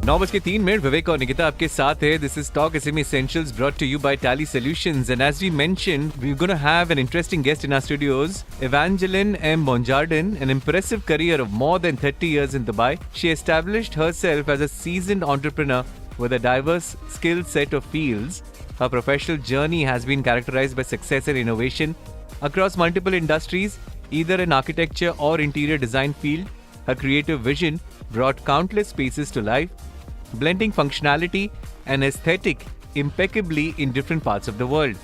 9:03 विवेक और निकिता आपके साथ है. This is TalkSMEssentials brought to you by Tally Solutions. And as we mentioned, we're going to have an interesting guest in our studios, Evangeline M. Monjardin, an impressive career of more than 30 years in Dubai. She established herself as a seasoned entrepreneur with a diverse skill set of fields. Her professional journey has been characterized by success and innovation across multiple industries, either in architecture or interior design field. Her creative vision brought countless spaces to life, blending functionality and aesthetic impeccably in different parts of the world.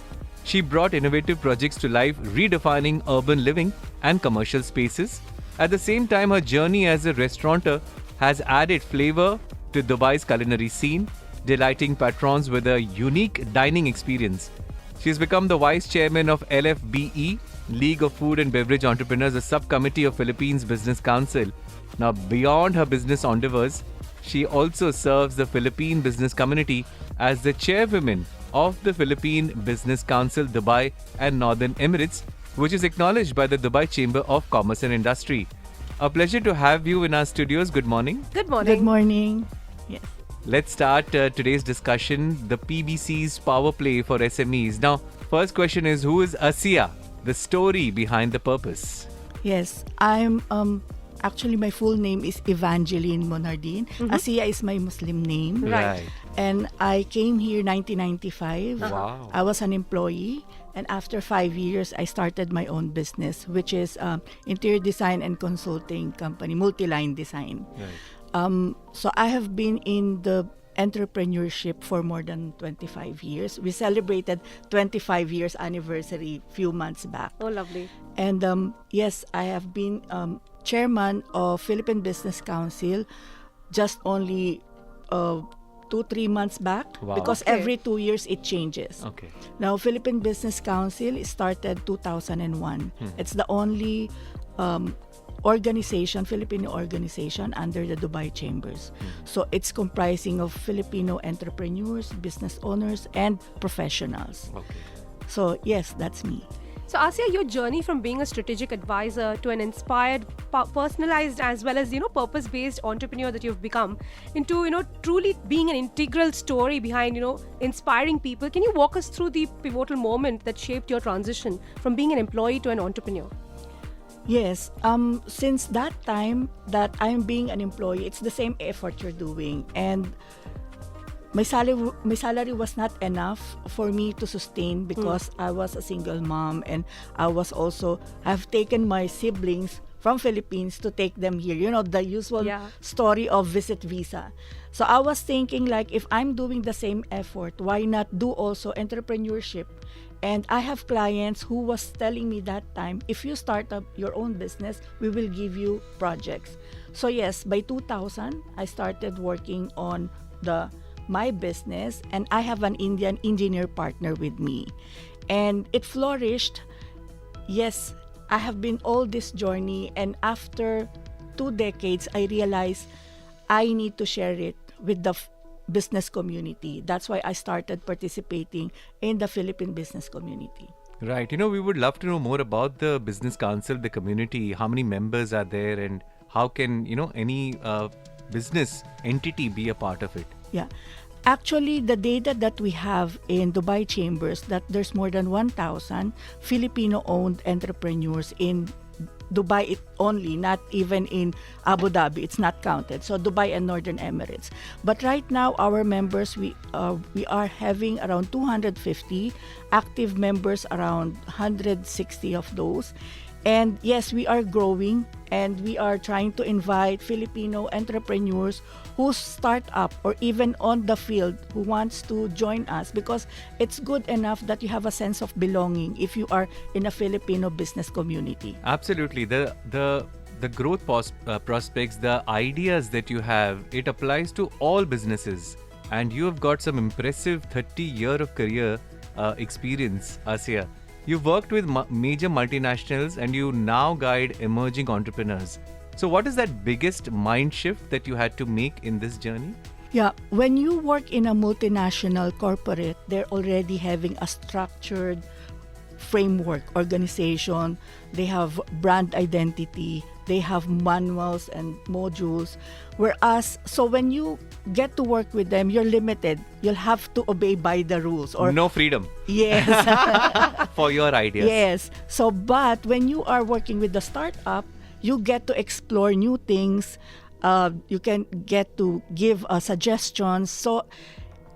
She brought innovative projects to life, redefining urban living and commercial spaces. At the same time, her journey as a restaurateur has added flavor to Dubai's culinary scene, delighting patrons with a unique dining experience. She has become the vice chairman of LFBE, League of Food and Beverage Entrepreneurs, a subcommittee of Philippines Business Council. Now, beyond her business endeavors, she also serves the Philippine business community as the chairwoman of the Philippine Business Council Dubai and Northern Emirates, which is acknowledged by the Dubai Chamber of Commerce and Industry. A pleasure to have you in our studios. Good morning. Good morning. Good morning. Yes. Let's start today's discussion, the PBC's power play for SMEs. Now, first question is, who is Asiya, the story behind the purpose? Yes, I'm actually my full name is Evangeline Monjardin. Asiya is my Muslim name. Right. And I came here 1995. Wow. I was an employee, and after 5 years I started my own business, which is interior design and consulting company, Multi-Line Design. Right. So I have been in the entrepreneurship for more than 25 years. We celebrated 25 years anniversary few months back. Oh, lovely. And yes, I have been chairman of Philippine Business Council just only 2-3 months back. Wow. Because Okay. every 2 years it changes. Okay. Now, Philippine Business Council started 2001. It's the only Filipino organization under the Dubai Chambers. So it's comprising of Filipino entrepreneurs, business owners, and professionals. Okay. So yes, that's me. So, Asiya, your journey from being a strategic advisor to an inspired, personalized, as well as, purpose-based entrepreneur that you've become into, truly being an integral story behind, inspiring people. Can you walk us through the pivotal moment that shaped your transition from being an employee to an entrepreneur? Yes, since that time that I'm being an employee, it's the same effort you're doing, and my salary was not enough for me to sustain because I was a single mom, and I've taken my siblings from Philippines to take them here. The usual story of visit visa. So I was thinking, like, if I'm doing the same effort, why not do also entrepreneurship? And I have clients who was telling me that time, if you start up your own business, we will give you projects. So yes, by 2000, I started working on my business, and I have an Indian engineer partner with me. And it flourished. Yes, I have been all this journey, and after 2 decades, I realized I need to share it with the business community. That's why I started participating in the Philippine business community. Right. We would love to know more about the Business Council, the community. How many members are there, and how can, any business entity be a part of it? Yeah. Actually, the data that we have in Dubai Chambers, that there's more than 1,000 Filipino-owned entrepreneurs in Dubai only, not even in Abu Dhabi. It's not counted. So Dubai and Northern Emirates. But right now, our members, we are having around 250 active members, around 160 of those. And yes, we are growing, and we are trying to invite Filipino entrepreneurs who start up or even on the field who wants to join us, because it's good enough that you have a sense of belonging if you are in a Filipino business community. Absolutely. The growth prospects, the ideas that you have, it applies to all businesses. And you have got some impressive 30-year of career experience, Asiya. You've worked with major multinationals, and you now guide emerging entrepreneurs. So what is that biggest mind shift that you had to make in this journey? Yeah, when you work in a multinational corporate, they're already having a structured framework, organization, they have brand identity, they have manuals and modules. Whereas, so when you get to work with them, you're limited. You'll have to obey by the rules. Or no freedom. Yes. For your ideas. Yes. So, but when you are working with the startup, you get to explore new things. You can get to give suggestions. So,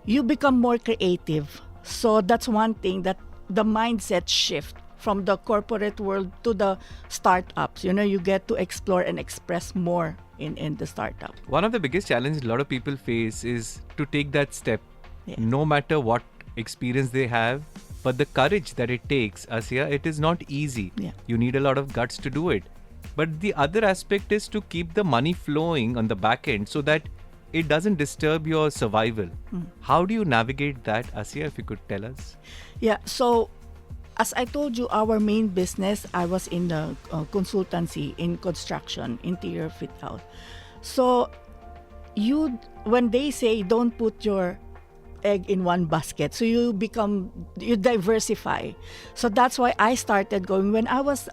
you become more creative. So, that's one thing, that the mindset shift from the corporate world to the startups. You get to explore and express more in the startup. One of the biggest challenges a lot of people face is to take that step, no matter what experience they have. But the courage that it takes, Asya, it is not easy. Yeah. You need a lot of guts to do it. But the other aspect is to keep the money flowing on the back end so that it doesn't disturb your survival. How do you navigate that, Asya, if you could tell us? Yeah, so as I told you, our main business, I was in the consultancy in construction, interior fit out. So when they say don't put your egg in one basket, so you diversify. So that's why I started going. When I was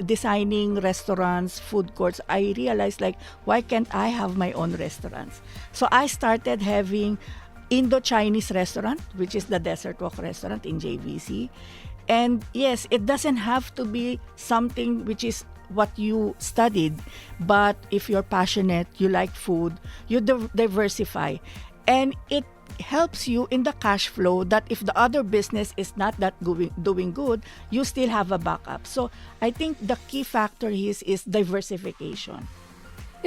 designing restaurants, food courts, I realized, like, why can't I have my own restaurants? So I started having Indo-Chinese restaurant, which is the Desert Walk restaurant in JVC. And yes, it doesn't have to be something which is what you studied, but if you're passionate, you like food, you diversify. And it helps you in the cash flow, that if the other business is not that doing good, you still have a backup. So I think the key factor is diversification.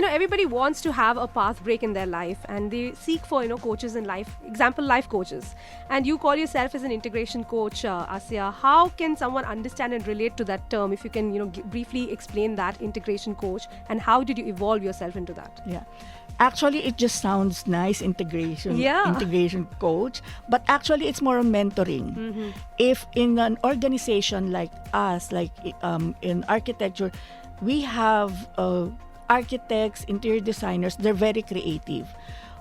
Everybody wants to have a path break in their life, and they seek for, coaches in life, example, life coaches. And you call yourself as an integration coach, Asya. How can someone understand and relate to that term? If you can, briefly explain that, integration coach, and how did you evolve yourself into that? Yeah. Actually, it just sounds nice, integration coach, but actually it's more on mentoring. If in an organization like us, like in architecture, we have architects, interior designers, they're very creative,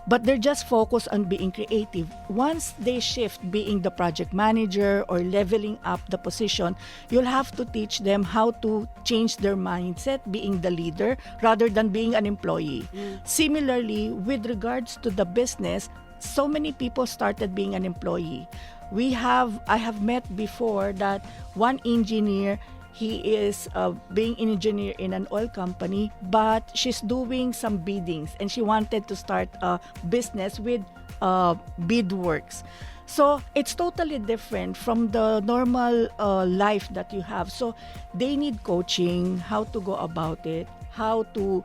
but they're just focused on being creative. Once they shift being the project manager or leveling up the position, you'll have to teach them how to change their mindset, being the leader rather than being an employee. Similarly, with regards to the business, so many people started being an employee. I have met before that one engineer, he is being an engineer in an oil company, but she's doing some biddings and she wanted to start a business with bid works. So it's totally different from the normal life that you have. So they need coaching, how to go about it, how to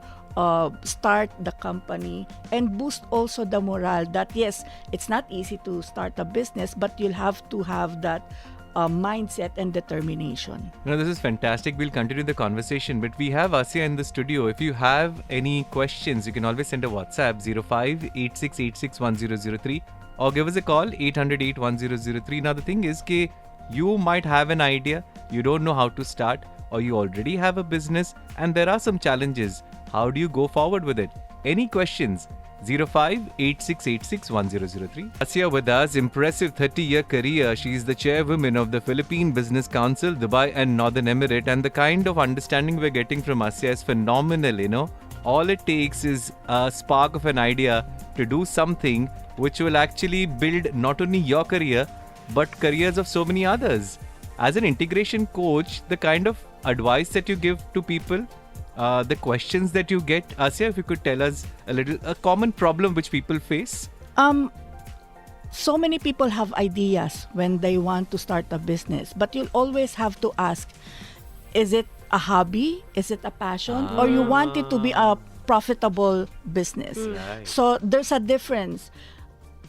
start the company, and boost also the morale that, yes, it's not easy to start a business, but you'll have to have that mindset and determination. This is fantastic. We'll continue the conversation, but we have Asya in the studio. If you have any questions, you can always send a WhatsApp 0586861003 or give us a call 800-81003. Now the thing is that you might have an idea, you don't know how to start, or you already have a business and there are some challenges. How do you go forward with it? Any questions? 0586861003. Asya with us, impressive 30-year career. She is the chairwoman of the Philippine Business Council, Dubai and Northern Emirate, and the kind of understanding we're getting from Asya is phenomenal. All it takes is a spark of an idea to do something which will actually build not only your career but careers of so many others. As an integration coach, the kind of advice that you give to people, the questions that you get, Asya, if you could tell us a common problem which people face. So many people have ideas when they want to start a business, but you'll always have to ask, is it a hobby? Is it a passion? Or you want it to be a profitable business? Right. So there's a difference.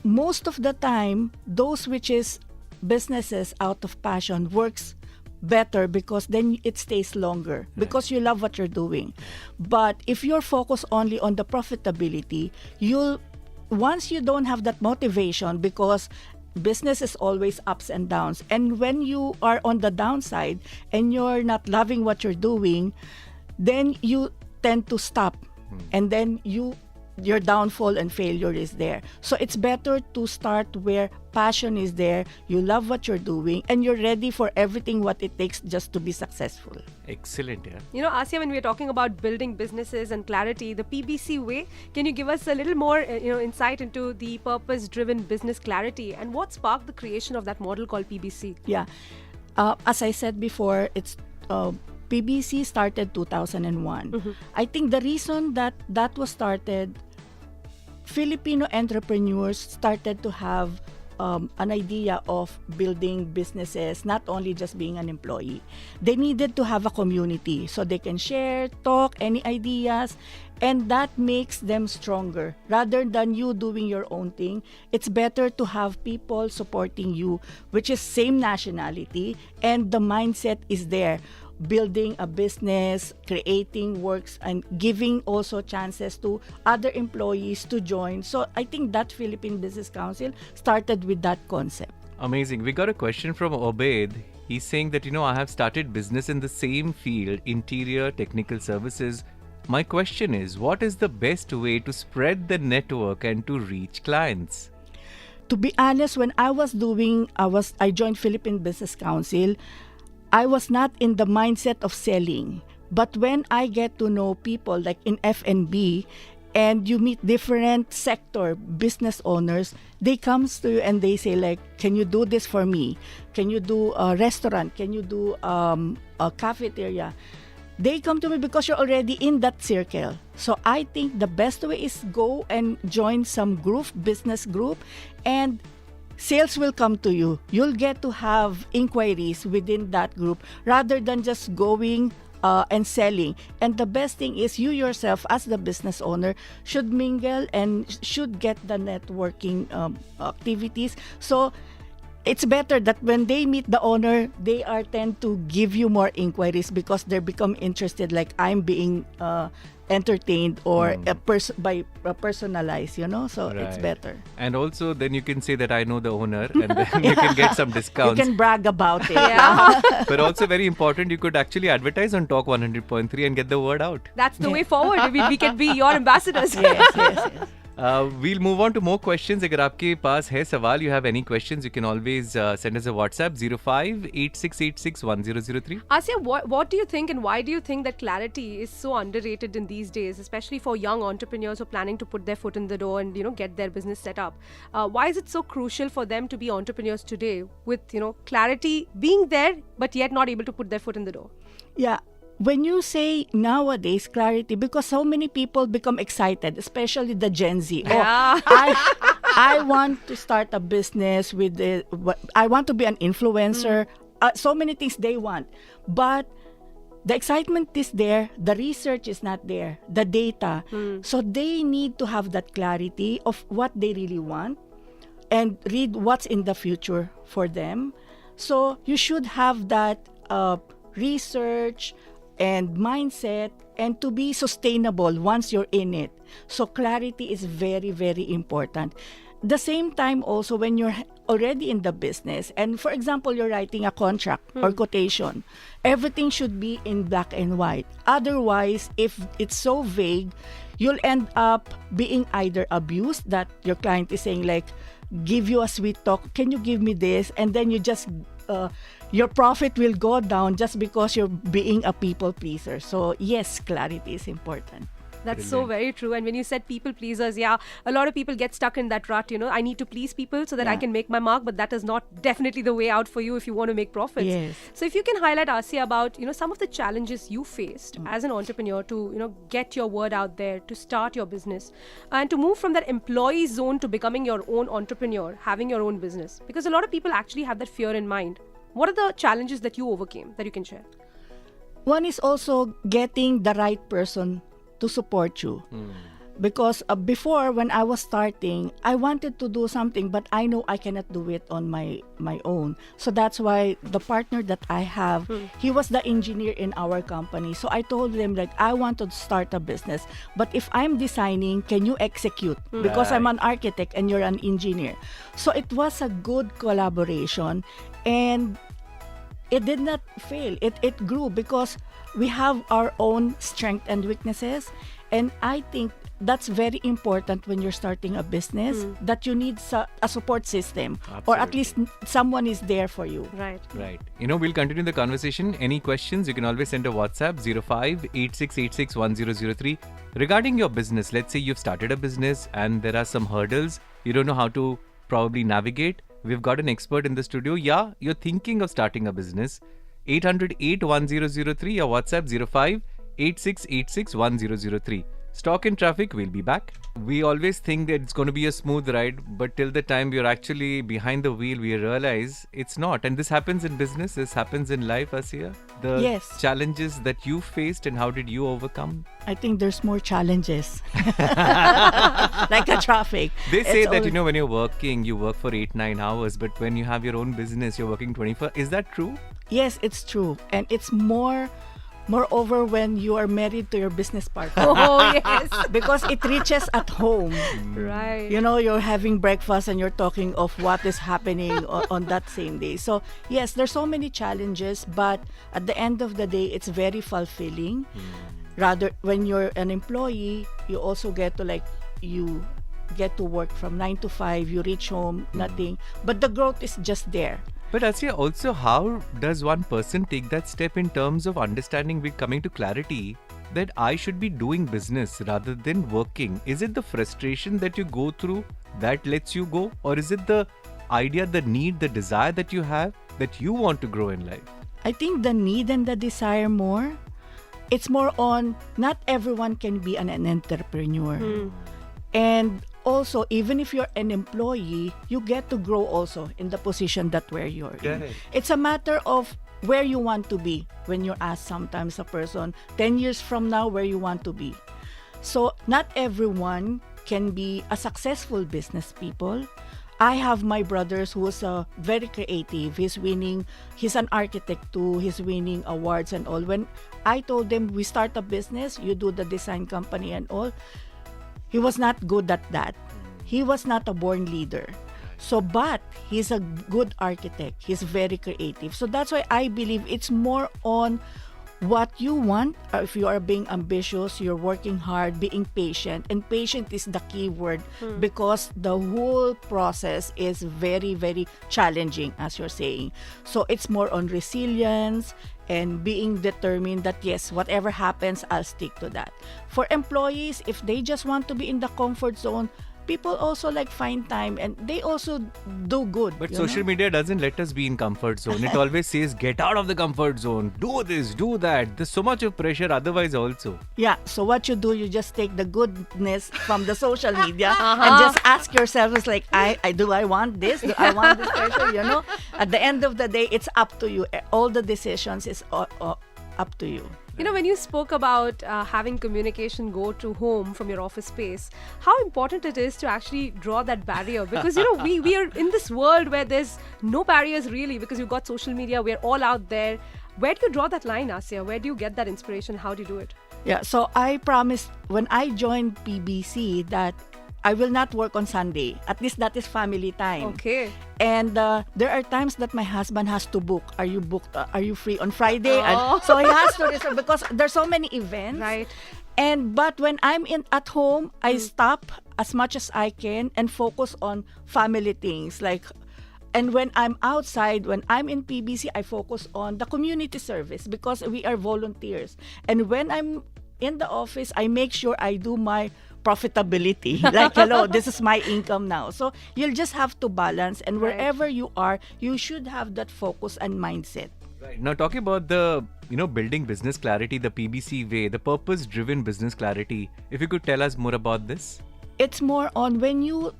Most of the time, those which is businesses out of passion works better because then it stays longer because you love what you're doing. But if you're focused only on the profitability, once you don't have that motivation, because business is always ups and downs, and when you are on the downside and you're not loving what you're doing, then you tend to stop and then you your downfall and failure is there. So it's better to start where passion is there, you love what you're doing, and you're ready for everything what it takes just to be successful. Excellent, yeah. You know, Asya, when we're talking about building businesses and clarity, the PBC way, can you give us a little more, insight into the purpose-driven business clarity and what sparked the creation of that model called PBC? Yeah. As I said before, it's PBC started 2001. I think the reason that was started, Filipino entrepreneurs started to have an idea of building businesses, not only just being an employee. They needed to have a community so they can share, talk, any ideas, and that makes them stronger. Rather than you doing your own thing, it's better to have people supporting you, which is same nationality, and the mindset is there. Building a business, creating works, and giving also chances to other employees to join. So I think that Philippine Business Council started with that concept. Amazing. We got a question from Obaid. He's saying that, I have started business in the same field, interior technical services. My question is, what is the best way to spread the network and to reach clients? To be honest, when I joined Philippine Business Council, I was not in the mindset of selling. But when I get to know people like in F&B, and you meet different sector business owners, they come to you and they say like, can you do this for me? Can you do a restaurant? Can you do a cafeteria? They come to me because you're already in that circle. So I think the best way is go and join some business group, and sales will come to you. You'll get to have inquiries within that group rather than just going and selling. And the best thing is you yourself as the business owner should mingle and should get the networking activities. So it's better that when they meet the owner, they tend to give you more inquiries because they become interested, like I'm being entertained or personalized, so it's better. And also then you can say that I know the owner, and then you can get some discounts. You can brag about it. Yeah. But also very important, you could actually advertise on Talk 100.3 and get the word out. That's the way forward. We can be your ambassadors. Yes. We'll move on to more questions. अगर आपके पास है सवाल, you have any questions, you can always send us a WhatsApp 0586861003. Asya, what do you think, and why do you think that clarity is so underrated in these days, especially for young entrepreneurs who are planning to put their foot in the door and get their business set up? Why is it so crucial for them to be entrepreneurs today with clarity being there but yet not able to put their foot in the door? Yeah. When you say nowadays clarity, because so many people become excited, especially the Gen Z. Yeah. I want to start a business I want to be an influencer. So many things they want. But the excitement is there. The research is not there. The data. So they need to have that clarity of what they really want and read what's in the future for them. So you should have that research and mindset, and to be sustainable once you're in it. So clarity is very, very important. The same time also, when you're already in the business, and for example, you're writing a contract or quotation, everything should be in black and white. Otherwise, if it's so vague, you'll end up being either abused, that your client is saying like, give you a sweet talk, can you give me this? And then you just your profit will go down just because you're being a people pleaser. So yes, clarity is important. That's so very true. And when you said people pleasers, a lot of people get stuck in that rut, I need to please people so that I can make my mark, but that is not definitely the way out for you if you want to make profits. Yes. So if you can highlight, Asya, about, some of the challenges you faced as an entrepreneur to, get your word out there, to start your business, and to move from that employee zone to becoming your own entrepreneur, having your own business. Because a lot of people actually have that fear in mind. What are the challenges that you overcame that you can share? One is also getting the right person to support you. Because before, when I was starting, I wanted to do something, but I know I cannot do it on my own. So that's why the partner that I have, he was the engineer in our company. So I told him, like, I want to start a business, but if I'm designing, can you execute? Because I'm an architect and you're an engineer. So it was a good collaboration, and it did not fail. It grew because we have our own strengths and weaknesses. And I think that's very important when you're starting a business, that you need a support system, or at least someone is there for you. Right. Right. We'll continue the conversation. Any questions, you can always send a WhatsApp 05-8686-1003. Regarding your business, let's say you've started a business and there are some hurdles you don't know how to probably navigate. We've got an expert in the studio. Yeah, you're thinking of starting a business. 800-81003 or WhatsApp 05-8686-1003. Stock and Traffic, we'll be back. We always think that it's going to be a smooth ride, but till the time we're actually behind the wheel, we realize it's not. And this happens in business, this happens in life, Asiya. The challenges that you faced, and how did you overcome? I think there's more challenges. Like a traffic. They say that, when you're working, you work for 8-9 hours, but when you have your own business, you're working 24. Is that true? Yes, it's true. And it's moreover when you are married to your business partner. Oh, yes. Because it reaches at home. Right. You're having breakfast and you're talking of what is happening on that same day. So, yes, there's so many challenges, but at the end of the day, it's very fulfilling. Rather, when you're an employee, you also get to work from 9 to 5, you reach home, nothing. But the growth is just there. But Asiya, also, how does one person take that step in terms of understanding, coming to clarity that I should be doing business rather than working? Is it the frustration that you go through that lets you go? Or is it the idea, the need, the desire that you have that you want to grow in life? I think the need and the desire more. It's more on not everyone can be an entrepreneur. And also, even if you're an employee, you get to grow also in the position that where you're in. It's a matter of where you want to be when you ask sometimes a person 10 years from now where you want to be. So not everyone can be a successful business people. I have my brothers who is very creative. He's an architect too. He's winning awards and all. When I told them we start a business, you do the design company and all, he was not good at that. He was not a born leader. So, but he's a good architect. He's very creative. So that's why I believe it's more on what you want. If you are being ambitious, you're working hard, being patient. And patient is the key word because the whole process is very, very challenging, as you're saying. So it's more on resilience and being determined that, yes, whatever happens, I'll stick to that. For employees, if they just want to be in the comfort zone, people also find time and they also do good. But social media doesn't let us be in comfort zone. It always says, get out of the comfort zone, do this, do that. There's so much of pressure otherwise also. Yeah, so what you do, you just take the goodness from the social media and just ask yourself, it's like, do I want this? Do I want this pressure? At the end of the day, it's up to you. All the decisions is up to you. When you spoke about having communication go to home from your office space, how important it is to actually draw that barrier. Because, we are in this world where there's no barriers really because you've got social media, we're all out there. Where do you draw that line, Asiya? Where do you get that inspiration? How do you do it? Yeah, so I promised when I joined PBC that I will not work on Sunday. At least that is family time. Okay. And there are times that my husband has to book. Are you booked? Are you free on Friday? And so he has to reserve because there's so many events. Right. But when I'm at home, I stop as much as I can and focus on family things. And when I'm outside, when I'm in PBC, I focus on the community service because we are volunteers. And when I'm in the office, I make sure I do my profitability. Hello, this is my income now. So you'll just have to balance. And wherever you are, you should have that focus and mindset. Right. Now, talking about the, building business clarity, the PBC way, the purpose-driven business clarity, if you could tell us more about this. It's more on when you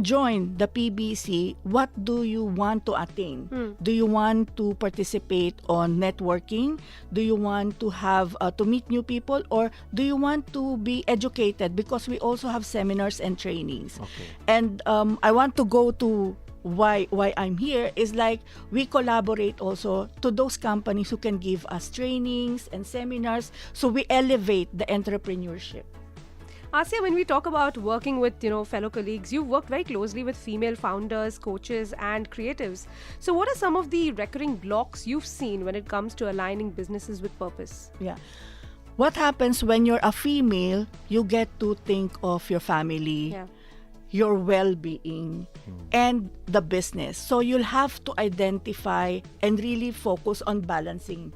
join the PBC, what do you want to attain? Do you want to participate on networking? Do you want to have to meet new people, or do you want to be educated? Because we also have seminars and trainings. Okay. And I want to go to why I'm here is we collaborate also to those companies who can give us trainings and seminars, so we elevate the entrepreneurship. Asiya, when we talk about working with, fellow colleagues, you've worked very closely with female founders, coaches, and creatives. So what are some of the recurring blocks you've seen when it comes to aligning businesses with purpose? Yeah. what happens when you're a female, you get to think of your family, Yeah. your well-being, and the business. So you'll have to identify and really focus on balancing.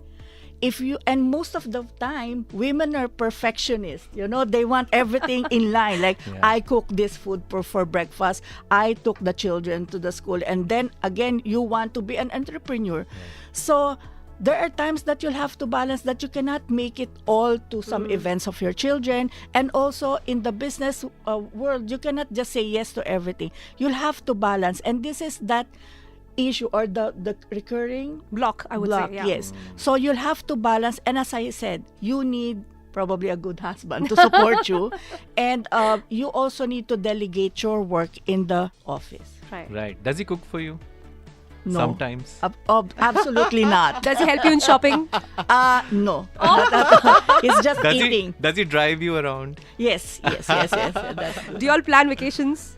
And most of the time, women are perfectionists. They want everything in line. Like, Yeah. I cook this food for breakfast. I took the children to the school. And then again, you want to be an entrepreneur. So there are times that you'll have to balance, that you cannot make it all to some events of your children. And also in the business world, you cannot just say yes to everything. You'll have to balance. And this is that issue, or the recurring Block, I would block. say. Yeah. Yes. So you'll have to balance. And as I said, you need probably a good husband to support you. And you also need to delegate your work in the office. Right. Right. Does he cook for you? No. Sometimes. Absolutely not. Does he help you in shopping? No. It's just eating. Does he drive you around? Yes. That's good. Do you all plan vacations?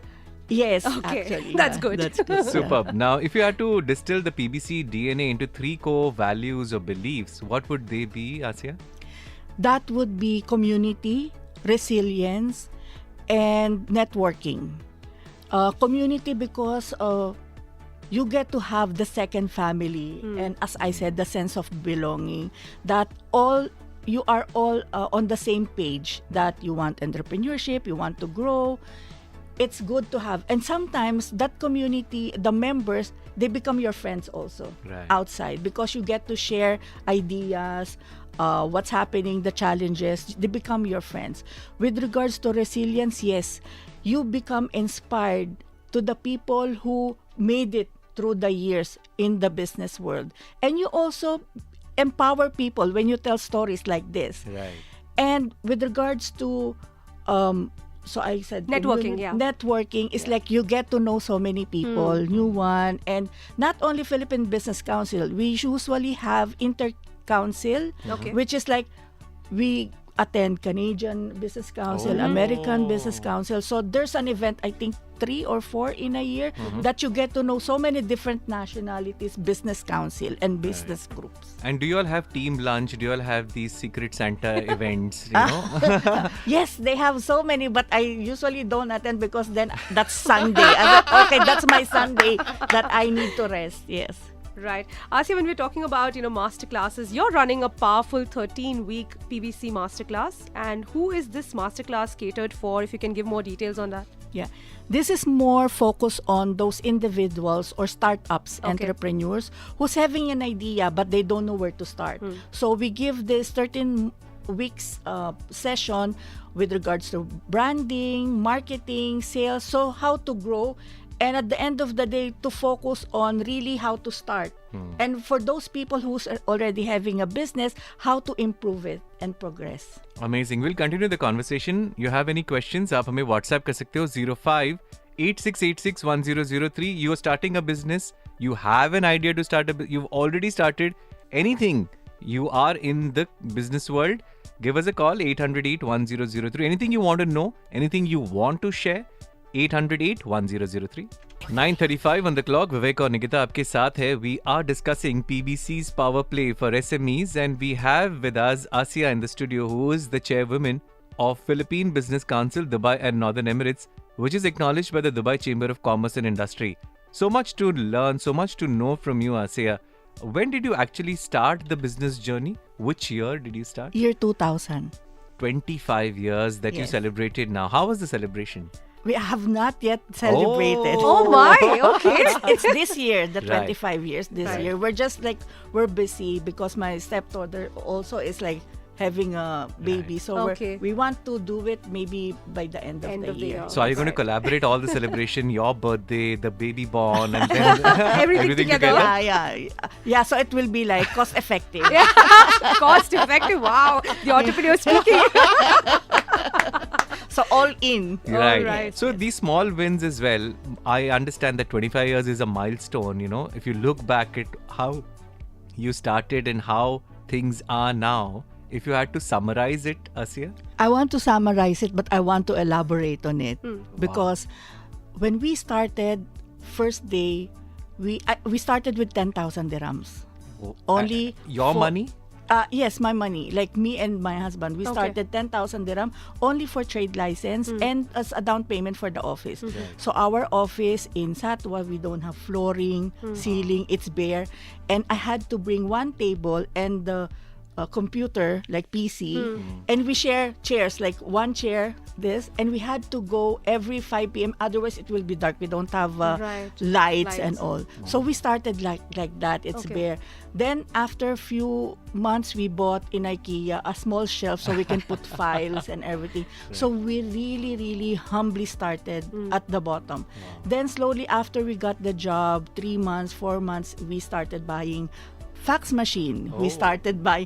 Yes, Okay, actually. that's yeah, good. That's good. Superb. Now, if you had to distill the PBC DNA into 3 core values or beliefs, what would they be, Asya? That would be community, resilience, and networking. Community, because you get to have the second family, and as I said, the sense of belonging, that you are all on the same page, that you want entrepreneurship, you want to grow. It's good to have. And sometimes that community, the members, they become your friends also outside, because you get to share ideas, what's happening, the challenges. They become your friends. With regards to resilience, yes, you become inspired to the people who made it through the years in the business world. And you also empower people when you tell stories like this. Right. And with regards to so I said Networking, yeah. Networking is like you get to know so many people, new one, and not only Philippine Business Council. We usually have inter-council, which is like we attend Canadian Business Council, American Business Council. So there's an event, I think 3 or 4 in a year, that you get to know so many different nationalities, business council and business groups. And do you all have team lunch? Do you all have these secret Santa events? You know? Yes, they have so many, but I usually don't attend, because then that's Sunday. I said, okay, that's my Sunday that I need to rest. Yes. Right. Asya, when we're talking about, masterclasses, you're running a powerful 13-week PBC masterclass. And who is this masterclass catered for? If you can give more details on that. Yeah. This is more focused on those individuals or startups, entrepreneurs, who's having an idea, but they don't know where to start. So we give this 13 weeks session with regards to branding, marketing, sales, so how to grow. And at the end of the day, to focus on really how to start. And for those people who's already having a business, how to improve it and progress. Amazing. We'll continue the conversation. You have any questions? आप हमें WhatsApp कर सकते हो 05-8686-1003. You are starting a business. You have an idea to start you've already started anything. You are in the business world. Give us a call 808-1003. Anything you want to know, anything you want to share. 808-1003. 9:35 on the clock. Vivek और निकिता आपके साथ है. We are discussing PBC's Power Play for SMEs, and we have with us Asya in the studio, who is the chairwoman of Philippine Business Council, Dubai and Northern Emirates, which is acknowledged by the Dubai Chamber of Commerce and Industry. So much to learn, so much to know from you, Asya. When did you actually start the business journey? Which year did you start? Year 2000. 25 years that you Yes. celebrated now. How was the celebration? We have not yet celebrated. Oh my, okay. It's this year, the Right. 25 years this Right. year. We're busy because my stepdaughter also is like having a baby. So Okay. we want to do it maybe by the end of the year. So are you going to Right. collaborate all the celebration, your birthday, the baby born, and then Everything together. Yeah, so it will be like cost effective. Cost effective. Wow. The entrepreneur speaking. So all in. Right. right. So these small wins as well. I understand that 25 years is a milestone, If you look back at how you started and how things are now, if you had to summarize it, Asya? I want to summarize it, but I want to elaborate on it. Because when we started, first day, we started with 10,000 dirhams. Only your for- money? Yes, my money. Like me and my husband, we Okay. started 10,000 dirham only for trade license and as a down payment for the office. Right. So our office in Satwa, we don't have flooring, ceiling, it's bare. And I had to bring one table and the computer, like PC, and we share chairs, like one chair, this, and we had to go every 5 p.m. Otherwise, it will be dark. We don't have Right. lights and Lights. all. So we started like that. It's Okay. bare. Then after a few months, we bought in IKEA a small shelf so we can put files and everything. So we really, really humbly started at the bottom. Then slowly after we got the job, 3 months, 4 months, we started buying fax machine. We Oh. started by,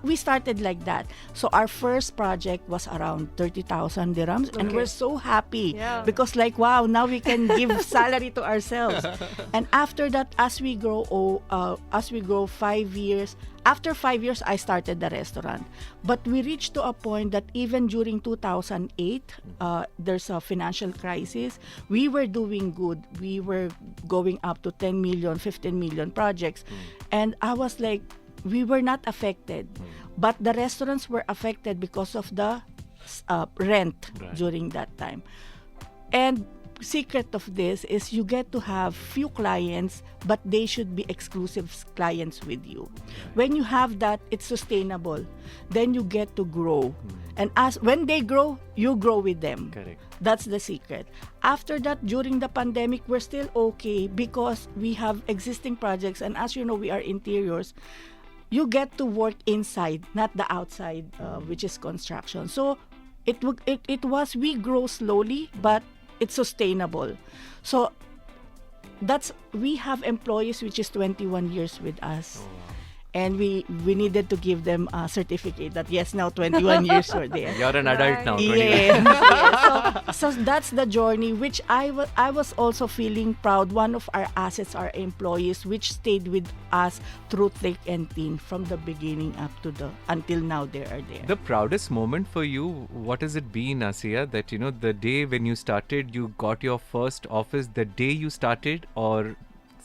we started like that. So our first project was around 30,000 dirhams, and Okay. we're so happy Yeah. because like, wow, now we can give salary to ourselves. And after that, as we grow 5 years, after 5 years, I started the restaurant. But we reached to a point that even during 2008, there's a financial crisis. We were doing good. We were going up to 10 million, 15 million projects. And I was like, we were not affected. But the restaurants were affected because of the rent Right. during that time. And secret of this is you get to have few clients, but they should be exclusive clients with you. When you have that, it's sustainable. Then you get to grow. And when they grow, you grow with them. Correct. That's the secret. After that, during the pandemic, we're still okay because we have existing projects. And as you know, we are interiors. You get to work inside, not the outside, which is construction. So we grow slowly, but it's sustainable. So we have employees which is 21 years with us. And we needed to give them a certificate that yes, now 21 years were there. You're an adult Right. now. 21. Yes. So that's the journey which I was also feeling proud. One of our assets are employees which stayed with us through thick and thin from the beginning up to until now they are there. The proudest moment for you, what has it been, Asiya, that the day when you started, you got your first office, the day you started, or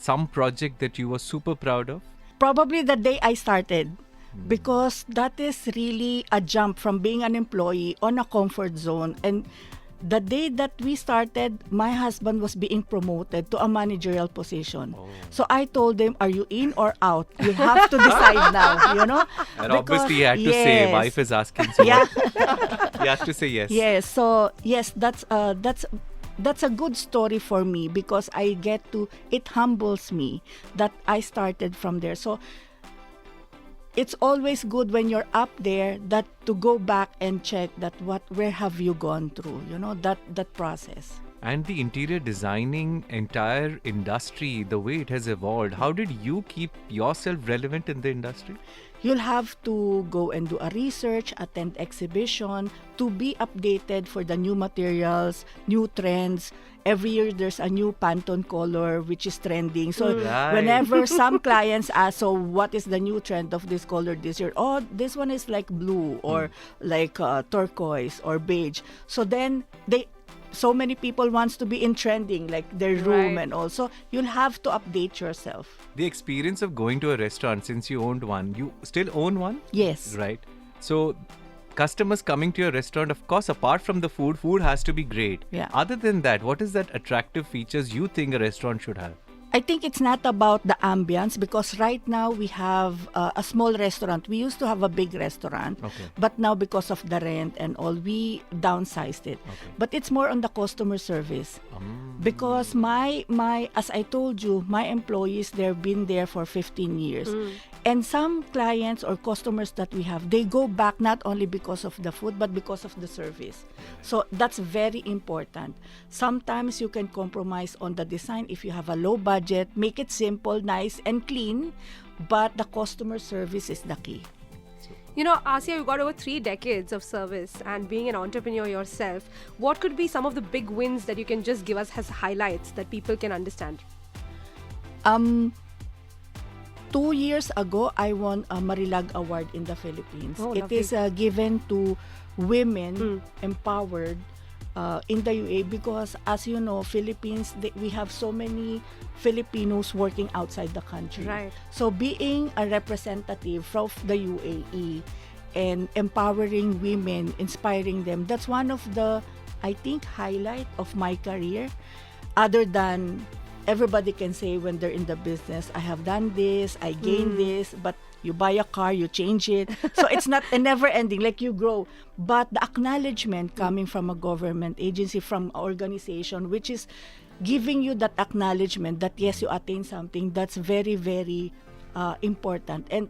some project that you were super proud of? Probably the day I started, because that is really a jump from being an employee on a comfort zone. And the day that we started, my husband was being promoted to a managerial position. So I told him, are you in or out? You have to decide now, And obviously he had to say, Yes. wife is asking, so Yeah. he has to say yes. Yes. So yes, that's a good story for me because it humbles me that I started from there. So it's always good when you're up there that to go back and check that where have you gone through, that process. And the interior designing entire industry, the way it has evolved, how did you keep yourself relevant in the industry? You'll have to go and do a research, attend exhibition to be updated for the new materials, new trends. Every year there's a new Pantone color which is trending. So Right. whenever some clients ask, so what is the new trend of this color this year? Oh, this one is like blue or like turquoise or beige. So then so many people wants to be in trending, like their room Right. and also you'll have to update yourself. The experience of going to a restaurant, since you owned one, you still own one? Yes. Right. So customers coming to your restaurant, of course, apart from the food has to be great. Yeah. Other than that, what is that attractive features you think a restaurant should have? I think it's not about the ambience because right now we have a small restaurant. We used to have a big restaurant, Okay. but now because of the rent and all, we downsized it. Okay. But it's more on the customer service because my as I told you, my employees, they've been there for 15 years. And some clients or customers that we have, they go back not only because of the food, but because of the service. So that's very important. Sometimes you can compromise on the design if you have a low budget, make it simple, nice, and clean, but the customer service is the key. Asiya, you got over 3 decades of service and being an entrepreneur yourself. What could be some of the big wins that you can just give us as highlights that people can understand? 2 years ago, I won a Marilag Award in the Philippines. Oh, It lovely. is given to women empowered in the UAE, because as you know, Philippines, we have so many Filipinos working outside the country. Right. So being a representative from the UAE and empowering women, inspiring them, that's one of the, I think, highlight of my career. Other than everybody can say when they're in the business, I have done this, I gained this, but you buy a car, you change it. So it's not a never ending, like you grow. But the acknowledgement coming from a government agency, from an organization, which is giving you that acknowledgement that yes, you attain something, that's very, very important and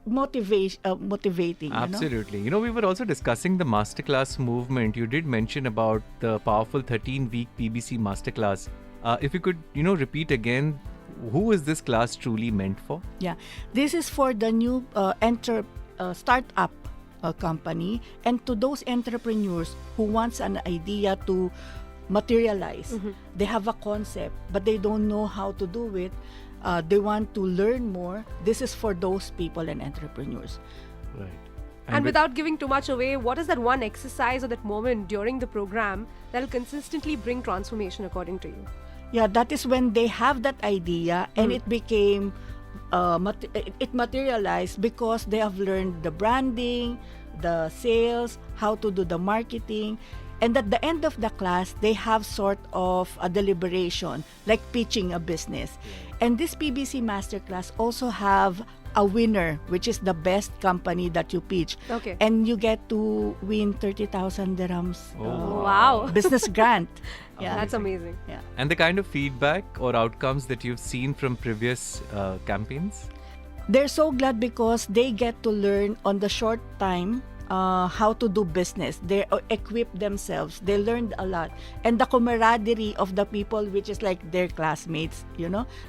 motivating. Absolutely. You know, we were also discussing the masterclass movement. You did mention about the powerful 13-week PBC masterclass. If you could, repeat again, who is this class truly meant for? Yeah, this is for the new startup company, and to those entrepreneurs who wants an idea to materialize. They have a concept, but they don't know how to do it. They want to learn more. This is for those people and entrepreneurs. Right. And without giving too much away, what is that one exercise or that moment during the program that will consistently bring transformation according to you? Yeah, that is when they have that idea and it became, it materialized because they have learned the branding, the sales, how to do the marketing. And at the end of the class, they have sort of a deliberation, like pitching a business. And this PBC Masterclass also have a winner, which is the best company that you pitch. Okay. And you get to win 30,000 dirhams Wow. business grant. That's amazing. Yeah. And the kind of feedback or outcomes that you've seen from previous campaigns? They're so glad because they get to learn on the short time how to do business. They equip themselves. They learned a lot. And the camaraderie of the people, which is like their classmates,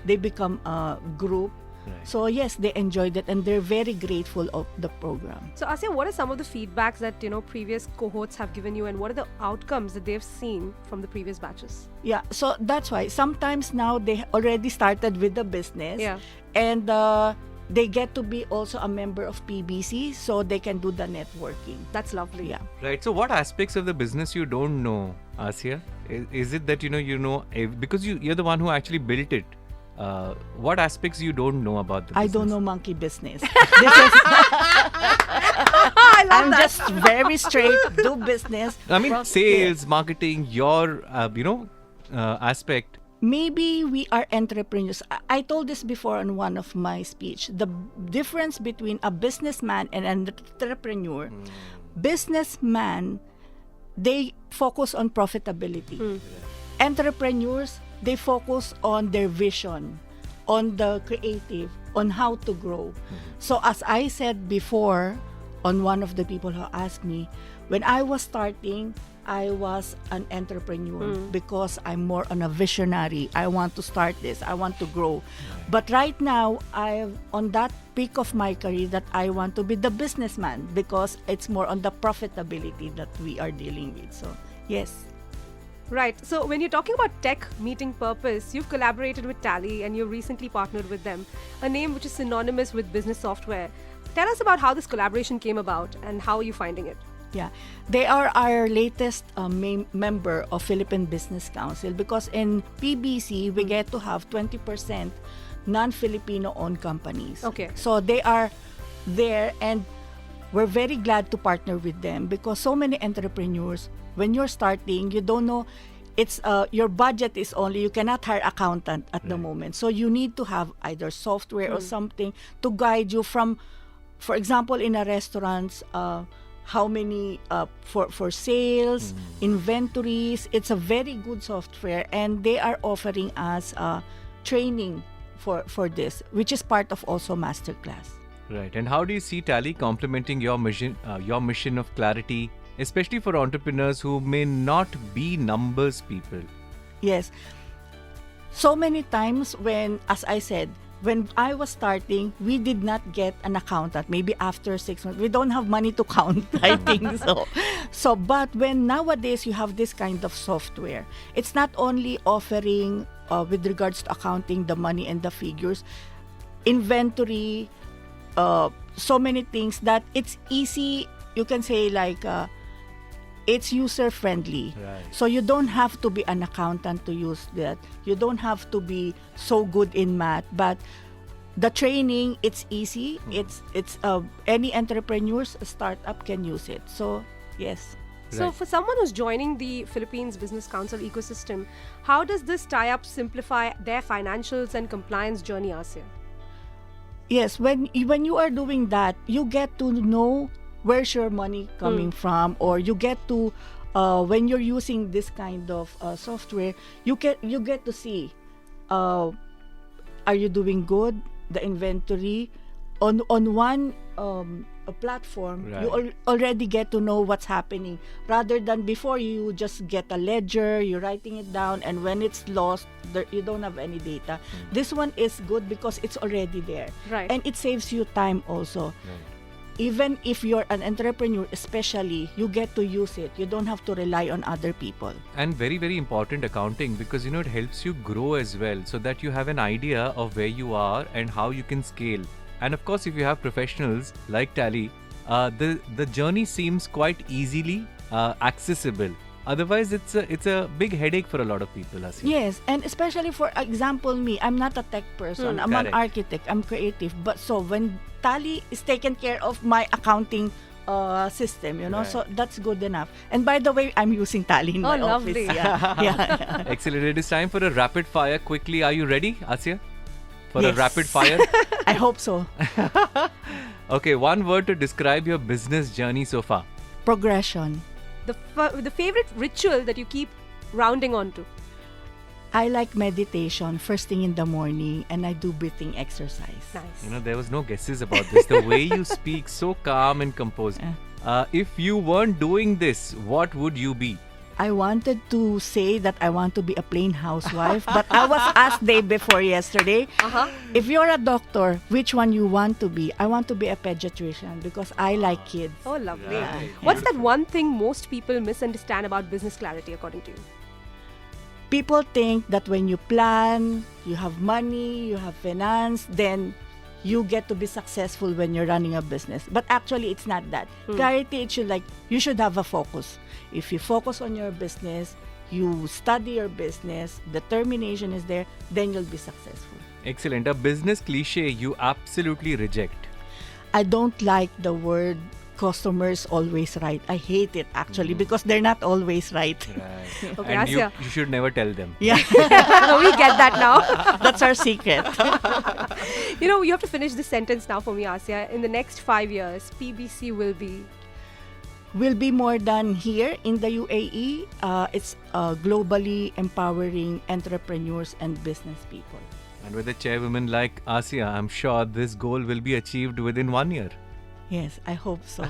they become a group. Right. So yes, they enjoyed it and they're very grateful of the program. So Asya, what are some of the feedbacks that previous cohorts have given you, and what are the outcomes that they've seen from the previous batches? Yeah, so that's why sometimes now they already started with the business. Yeah. And they get to be also a member of PBC, so they can do the networking. That's lovely. Yeah. Right. So what aspects of the business you don't know, Asya? Is it that because you're the one who actually built it? What aspects you don't know about the business? I don't know monkey business. I'm just very straight, do business. I mean, sales, marketing, your, aspect. Maybe we are entrepreneurs. I told this before on one of my speech. The difference between a businessman and an entrepreneur. Businessman, they focus on profitability. Entrepreneurs, they focus on their vision, on the creative, on how to grow. So as I said before, on one of the people who asked me, when I was starting, I was an entrepreneur because I'm more on a visionary. I want to start this. I want to grow. But right now, I'm on that peak of my career that I want to be the businessman because it's more on the profitability that we are dealing with. So, yes. Right. So when you're talking about tech meeting purpose, you've collaborated with Tally and you've recently partnered with them, a name which is synonymous with business software. Tell us about how this collaboration came about and how are you finding it? Yeah, they are our latest member of Philippine Business Council because in PBC, we get to have 20% non-Filipino owned companies. Okay. So they are there and we're very glad to partner with them because so many entrepreneurs, when you're starting, you don't know, it's your budget is only, you cannot hire accountant at the moment. So you need to have either software or something to guide you from, for example, in a restaurant, how many for sales, inventories. It's a very good software and they are offering us training for this, which is part of also masterclass. Right. And how do you see Tally complementing your mission of clarity, especially for entrepreneurs who may not be numbers people? Yes. So many times when, as I said, when I was starting, we did not get an accountant. Maybe after 6 months, we don't have money to count. I think so. But when nowadays you have this kind of software, it's not only offering with regards to accounting the money and the figures, inventory, so many things that it's easy. You can say like it's user friendly. Right. So you don't have to be an accountant to use that. You don't have to be so good in math, but the training, it's easy. It's any entrepreneurs, startup can use it. So yes. So Right. for someone who's joining the Philippines Business Council ecosystem, how does this tie-up simplify their financials and compliance journey, Asya? Yes, when you are doing that, you get to know where's your money coming from, or you get to when you're using this kind of software, you get to see are you doing good, the inventory on one a platform. Right. You already get to know what's happening, rather than before you just get a ledger, you're writing it down, and when it's lost, you don't have any data. This one is good because it's already there, Right. and it saves you time also. Right. Even if you're an entrepreneur, especially, you get to use it. You don't have to rely on other people. And very, very important accounting, because it helps you grow as well, so that you have an idea of where you are and how you can scale. And of course, if you have professionals like Tally, the journey seems quite easily accessible. Otherwise, it's a big headache for a lot of people, Asya. Yes, and especially for example, me, I'm not a tech person. I'm an Correct. architect. I'm creative. But so when Tally is taking care of my accounting system, Right. so that's good enough. And by the way, I'm using Tally in my lovely. office. Yeah. Yeah. Excellent. It is time for a rapid fire. Quickly, are you ready, Asya? For a Yes. rapid fire? I hope so. Okay, one word to describe your business journey so far. Progression. The favorite ritual that you keep rounding on to? I like meditation first thing in the morning, and I do breathing exercise. Nice. There was no guesses about this. The way you speak, so calm and composed. If you weren't doing this, what would you be? I wanted to say that I want to be a plain housewife, but I was asked day before yesterday, if you're a doctor, which one you want to be? I want to be a pediatrician because I like kids. Oh, lovely. Right. What's that one thing most people misunderstand about business clarity, according to you? People think that when you plan, you have money, you have finance, then you get to be successful when you're running a business. But actually, it's not that. Clarity, you should have a focus. If you focus on your business, you study your business, determination is there, then you'll be successful. Excellent. A business cliche you absolutely reject. I don't like the word customers always right. I hate it actually because they're not always right. Right. Okay, And you Asya. should never tell them. Yeah, We get that now. that's our secret. You have to finish this sentence now for me, Asya. In the next 5 years, PBC will be... Will be more than here in the UAE. It's globally empowering entrepreneurs and business people. And with a chairwoman like Asya, I'm sure this goal will be achieved within 1 year. Yes, I hope so.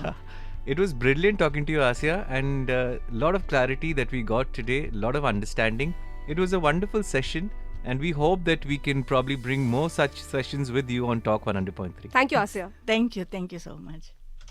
It was brilliant talking to you, Asya, and a lot of clarity that we got today, a lot of understanding. It was a wonderful session, and we hope that we can probably bring more such sessions with you on Talk 100.3. Thank you, Asya. Thank you so much.